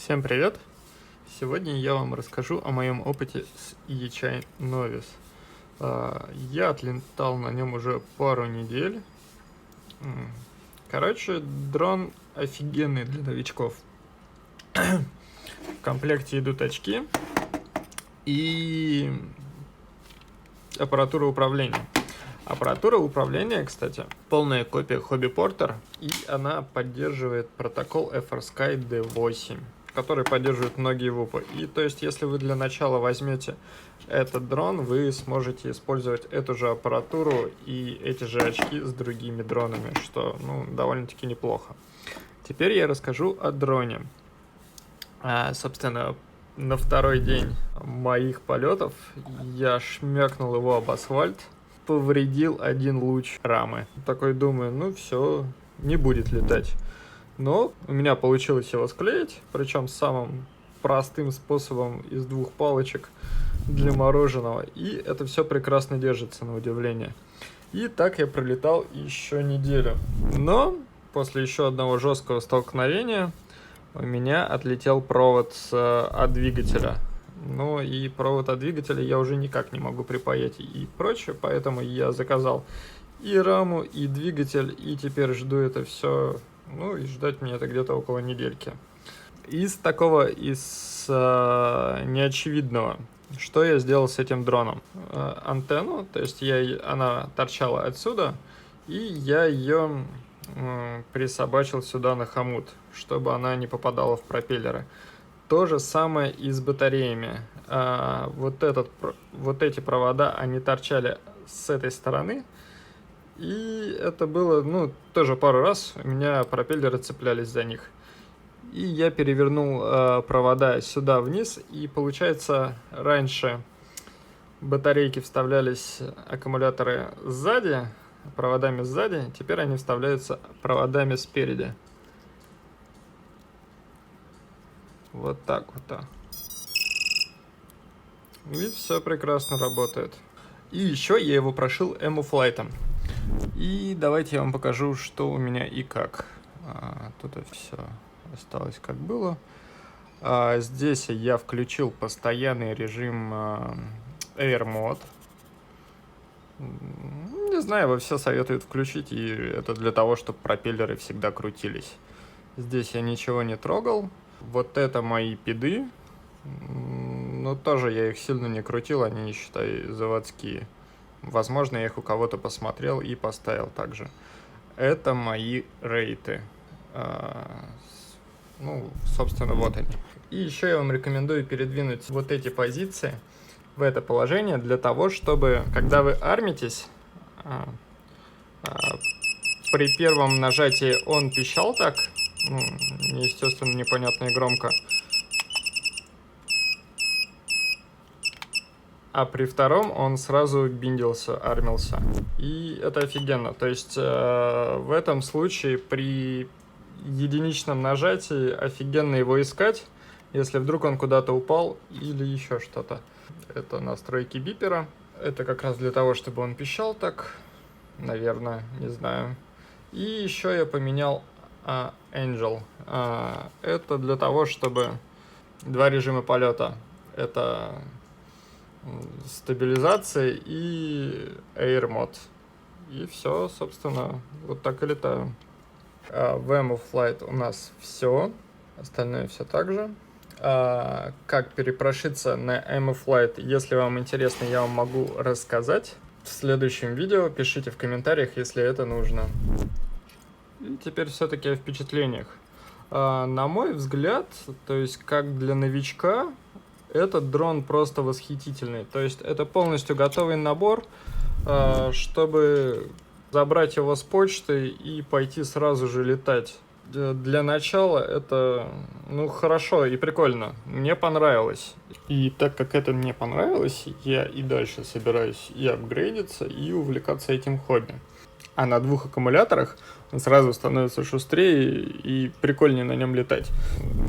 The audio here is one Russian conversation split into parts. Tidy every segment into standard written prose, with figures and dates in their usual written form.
Всем привет! Сегодня я вам расскажу о моем опыте с DJI Novice. Я отлетал на нем уже пару недель. Короче, дрон офигенный для новичков. В комплекте идут очки и аппаратура управления. Аппаратура управления, кстати, полная копия Hobby Porter, и она поддерживает протокол FrSky D8, который поддерживает многие ВУПы. И то есть, если вы для начала возьмете этот дрон, вы сможете использовать эту же аппаратуру и эти же очки с другими дронами, что довольно-таки неплохо. Теперь я расскажу о дроне. Собственно, на второй день моих полетов я шмякнул его об асфальт, повредил один луч рамы. Такой думаю, все, не будет летать. Но у меня получилось его склеить, причем самым простым способом из двух палочек для мороженого. И это все прекрасно держится, на удивление. И так я пролетал еще неделю. Но после еще одного жесткого столкновения у меня отлетел провод от двигателя. Ну и провод от двигателя я уже никак не могу припаять и прочее, поэтому я заказал и раму, и двигатель, и теперь жду это все, и ждать мне это где-то около недельки. Из неочевидного, что я сделал с этим дроном? Антенну, то есть она торчала отсюда, и я ее присобачил сюда на хомут, чтобы она не попадала в пропеллеры. То же самое и с батареями. Вот эти провода, они торчали с этой стороны. И это было, тоже пару раз у меня пропеллеры цеплялись за них. И я перевернул провода сюда вниз. И получается, раньше батарейки вставлялись, аккумуляторы сзади, проводами сзади. Теперь они вставляются проводами спереди. Вот так вот. И все прекрасно работает. И еще я его прошил EmuFlight. И давайте я вам покажу, что у меня и как. Тут все осталось как было. Здесь я включил постоянный режим Air Mode. Не знаю, его все советуют включить, и это для того, чтобы пропеллеры всегда крутились. Здесь я ничего не трогал. Вот это мои пиды, но тоже я их сильно не крутил, они, считай, заводские. Возможно, я их у кого-то посмотрел и поставил также. Это мои рейты. Собственно, вот они. И еще я вам рекомендую передвинуть вот эти позиции в это положение для того, чтобы, когда вы армитесь, при первом нажатии он пищал так, естественно, непонятно и громко. А при втором он сразу биндился, армился. И это офигенно. То есть в этом случае при единичном нажатии офигенно его искать, если вдруг он куда-то упал или еще что-то. Это настройки бипера. Это как раз для того, чтобы он пищал так, наверное, не знаю. И еще я поменял Angel. Это для того, чтобы два режима полета. Это стабилизация и Air Mode. И все, собственно, вот так и летаю. В EmuFlight у нас все. Остальное все так же. Как перепрошиться на EmuFlight, если вам интересно, я вам могу рассказать в следующем видео. Пишите в комментариях, если это нужно. И теперь все-таки о впечатлениях. На мой взгляд, то есть как для новичка, этот дрон просто восхитительный. То есть это полностью готовый набор, чтобы забрать его с почты и пойти сразу же летать. Для начала это, хорошо и прикольно. Мне понравилось. И так как это мне понравилось, я и дальше собираюсь и апгрейдиться, и увлекаться этим хобби. А на двух аккумуляторах он сразу становится шустрее и прикольнее на нем летать.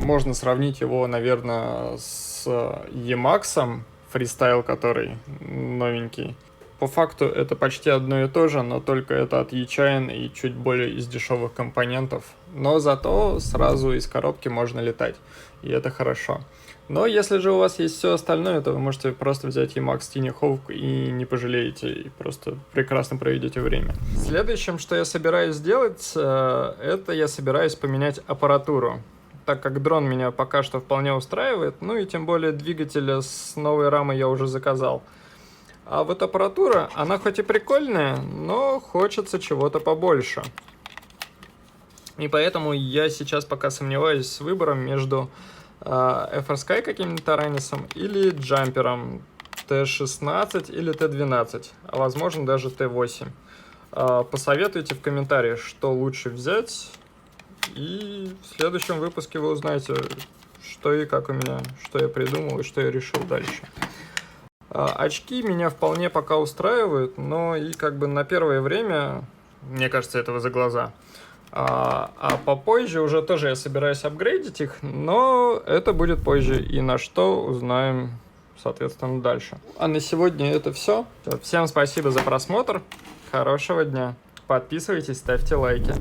Можно сравнить его, наверное, с Emax, Freestyle, который новенький. По факту это почти одно и то же, но только это от Yichain и чуть более из дешевых компонентов. Но зато сразу из коробки можно летать. и это хорошо. Но если же у вас есть все остальное, то вы можете просто взять Emax Tiny Hawk и не пожалеете, и просто прекрасно проведете время. Следующим, что я собираюсь сделать, это я собираюсь поменять аппаратуру, так как дрон меня пока что вполне устраивает, ну и тем более двигателя с новой рамой я уже заказал. А вот аппаратура, она хоть и прикольная, но хочется чего-то побольше. И поэтому я сейчас пока сомневаюсь с выбором между FrSky каким-то Taranis или джампером T16 или T12, а возможно даже T8. Посоветуйте в комментариях, что лучше взять, и в следующем выпуске вы узнаете, что и как у меня, что я придумал и что я решил дальше. Очки меня вполне пока устраивают, но и как бы на первое время, мне кажется, этого за глаза. А попозже уже тоже я собираюсь апгрейдить их, но это будет позже, и на что узнаем, соответственно, дальше. А на сегодня это все. Всем спасибо за просмотр, хорошего дня, подписывайтесь, ставьте лайки.